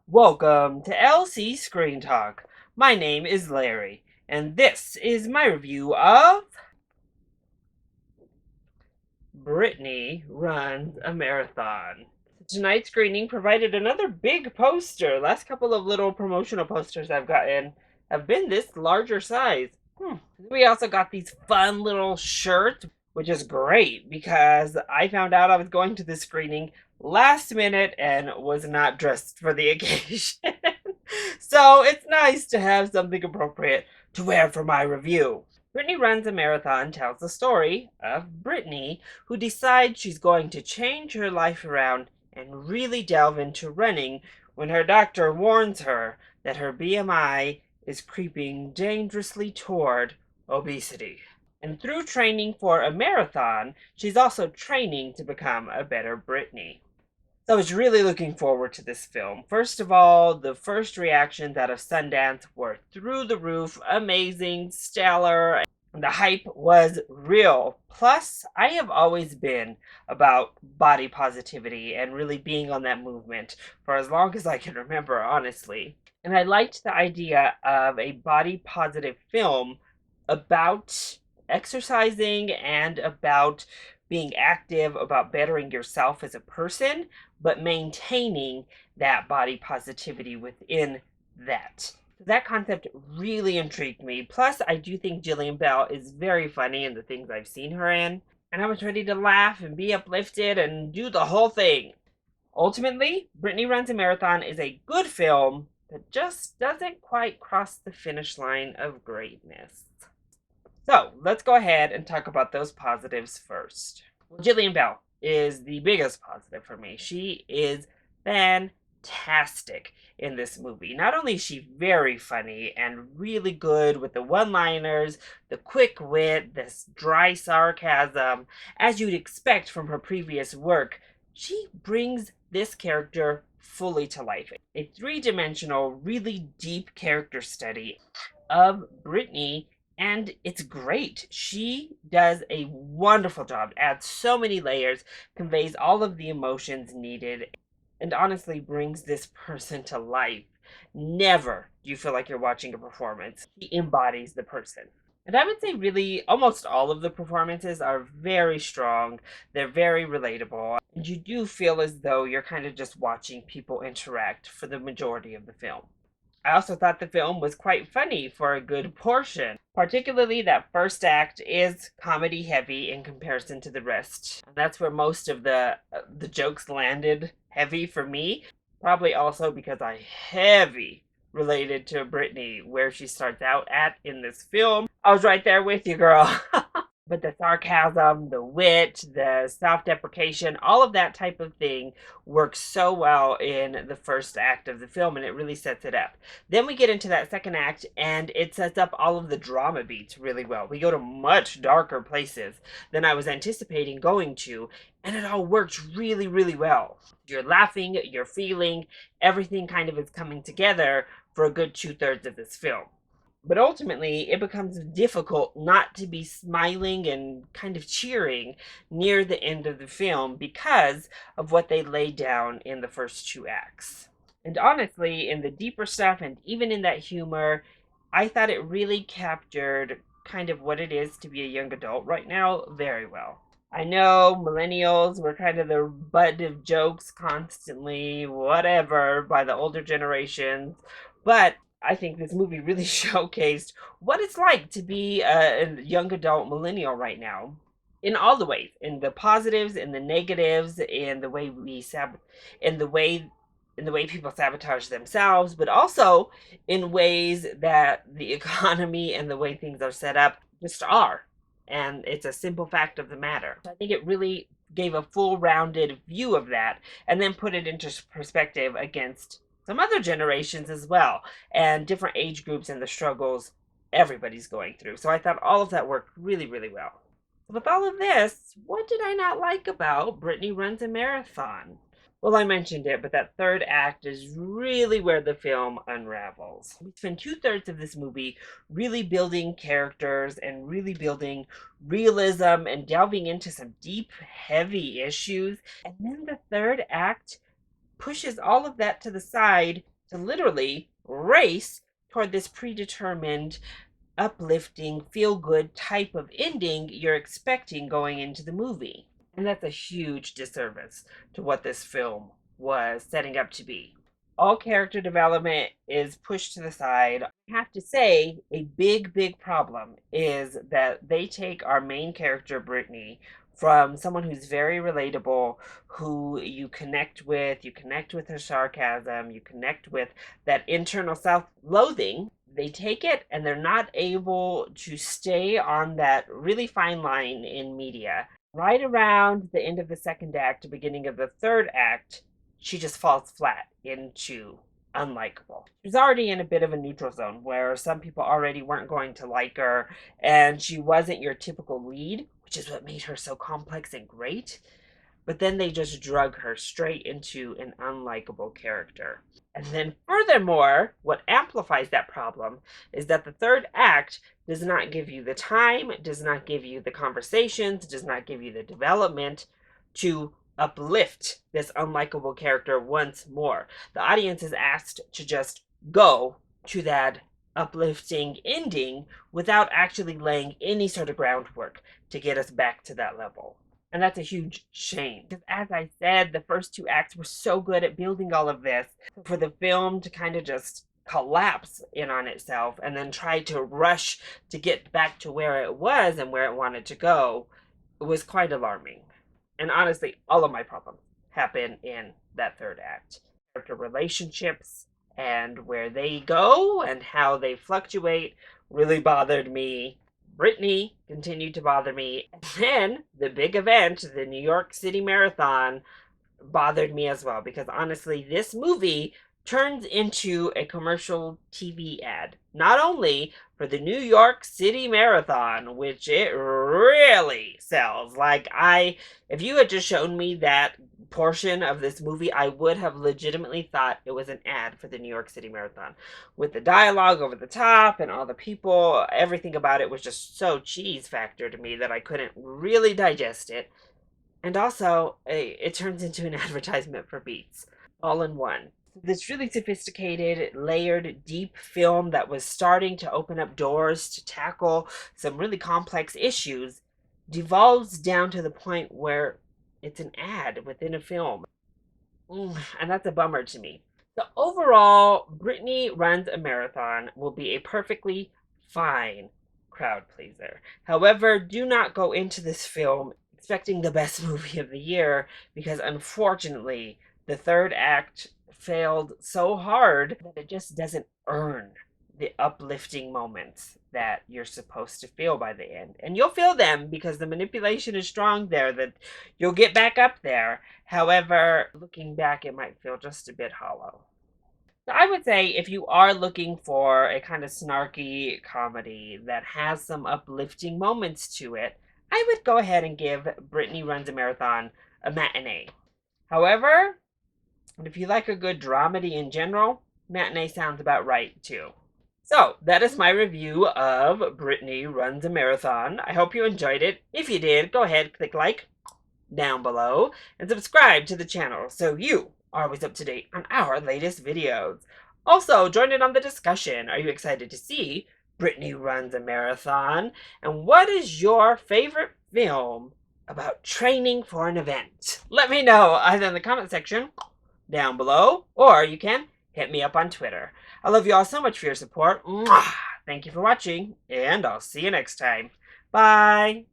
Welcome to LC Screen Talk. My name is Larry, and this is my review of Brittany Runs a Marathon. Tonight's screening provided another big poster. Last couple of little promotional posters I've gotten have been this larger size. We also got these fun little shirts, which is great because I found out I was going to this screening last minute and was not dressed for the occasion. So it's nice to have something appropriate to wear for my review. Brittany Runs a Marathon tells the story of Brittany, who decides she's going to change her life around and really delve into running when her doctor warns her that her BMI is creeping dangerously toward obesity. And through training for a marathon, she's also training to become a better Brittany. So I was really looking forward to this film. First of all, the first reactions out of Sundance were through the roof, amazing, stellar. The hype was real. Plus, I have always been about body positivity and really being on that movement for as long as I can remember, honestly. And I liked the idea of a body positive film about exercising and about being active, about bettering yourself as a person, but maintaining that body positivity within that. That concept really intrigued me. Plus, I do think Jillian Bell is very funny in the things I've seen her in, and I was ready to laugh and be uplifted and do the whole thing. Ultimately, Brittany Runs a Marathon is a good film that just doesn't quite cross the finish line of greatness. So let's go ahead and talk about those positives first. Well, Jillian Bell is the biggest positive for me. She is fantastic in this movie. Not only is she very funny and really good with the one-liners, the quick wit, this dry sarcasm, as you'd expect from her previous work, she brings this character fully to life. A three-dimensional, really deep character study of Brittany, and it's great. She does a wonderful job, adds so many layers, conveys all of the emotions needed, and honestly brings this person to life. Never do you feel like you're watching a performance. She embodies the person. And I would say really almost all of the performances are very strong. They're very relatable. And you do feel as though you're kind of just watching people interact for the majority of the film. I also thought the film was quite funny for a good portion. Particularly that first act is comedy heavy in comparison to the rest. And that's where most of the jokes landed heavy for me. Probably also because I heavy related to Brittany, where she starts out at in this film. I was right there with you, girl. But the sarcasm, the wit, the self-deprecation, all of that type of thing works so well in the first act of the film, and it really sets it up. Then we get into that second act, and it sets up all of the drama beats really well. We go to much darker places than I was anticipating going to, and it all works really, really well. You're laughing, you're feeling, everything kind of is coming together for a good 2/3 of this film. But ultimately, it becomes difficult not to be smiling and kind of cheering near the end of the film because of what they lay down in the first two acts. And honestly, in the deeper stuff and even in that humor, I thought it really captured kind of what it is to be a young adult right now very well. I know millennials were kind of the butt of jokes constantly, whatever, by the older generations, but I think this movie really showcased what it's like to be a young adult millennial right now. In all the ways, in the positives, in the negatives, in the way in the way people sabotage themselves, but also in ways that the economy and the way things are set up just are. And it's a simple fact of the matter. I think it really gave a full rounded view of that and then put it into perspective against some other generations as well, and different age groups and the struggles everybody's going through. So I thought all of that worked really, really well. With all of this, what did I not like about Brittany Runs a Marathon? Well, I mentioned it, but that third act is really where the film unravels. We spend 2/3 of this movie really building characters and really building realism and delving into some deep, heavy issues. And then the third act pushes all of that to the side to literally race toward this predetermined, uplifting, feel-good type of ending you're expecting going into the movie. And that's a huge disservice to what this film was setting up to be. All character development is pushed to the side. I have to say, a big problem is that they take our main character, Brittany, from someone who's very relatable, who you connect with her sarcasm, you connect with that internal self loathing. They take it and they're not able to stay on that really fine line in media. Right around the end of the second act, beginning of the third act, she just falls flat into unlikable. She was already in a bit of a neutral zone where some people already weren't going to like her, and she wasn't your typical lead, which is what made her so complex and great. But then they just drug her straight into an unlikable character. And then, furthermore, what amplifies that problem is that the third act does not give you the time, does not give you the conversations, does not give you the development to uplift this unlikable character once more. The audience is asked to just go to that uplifting ending without actually laying any sort of groundwork to get us back to that level. And that's a huge shame. Because as I said, the first two acts were so good at building all of this. For the film to kind of just collapse in on itself and then try to rush to get back to where it was and where it wanted to go was quite alarming. And honestly, all of my problems happen in that third act. Character relationships and where they go and how they fluctuate really bothered me. Brittany continued to bother me. And then the big event, the New York City Marathon, bothered me as well because honestly, this movie turns into a commercial TV ad. Not only for the New York City Marathon, which it really sells. If you had just shown me that portion of this movie, I would have legitimately thought it was an ad for the New York City Marathon. With the dialogue over the top and all the people, everything about it was just so cheese factor to me that I couldn't really digest it. And also, it turns into an advertisement for Beats, all in one. This really sophisticated, layered, deep film that was starting to open up doors to tackle some really complex issues devolves down to the point where it's an ad within a film. And that's a bummer to me. So overall, Brittany Runs a Marathon will be a perfectly fine crowd pleaser. However, do not go into this film expecting the best movie of the year because unfortunately, the third act failed so hard that it just doesn't earn the uplifting moments that you're supposed to feel by the end. And you'll feel them because the manipulation is strong there, that you'll get back up there. However, looking back, it might feel just a bit hollow. So I would say if you are looking for a kind of snarky comedy that has some uplifting moments to it, I would go ahead and give Brittany Runs a Marathon a matinee. However, if you like a good dramedy in general, matinee sounds about right too. So that is my review of Brittany Runs a Marathon. I hope you enjoyed it. If you did, go ahead, click like down below and subscribe to the channel so you are always up to date on our latest videos. Also, join in on the discussion. Are you excited to see Brittany Runs a Marathon? And what is your favorite film about training for an event? Let me know either in the comment section down below, or you can hit me up on Twitter. I love you all so much for your support. Mwah! Thank you for watching, and I'll see you next time. Bye!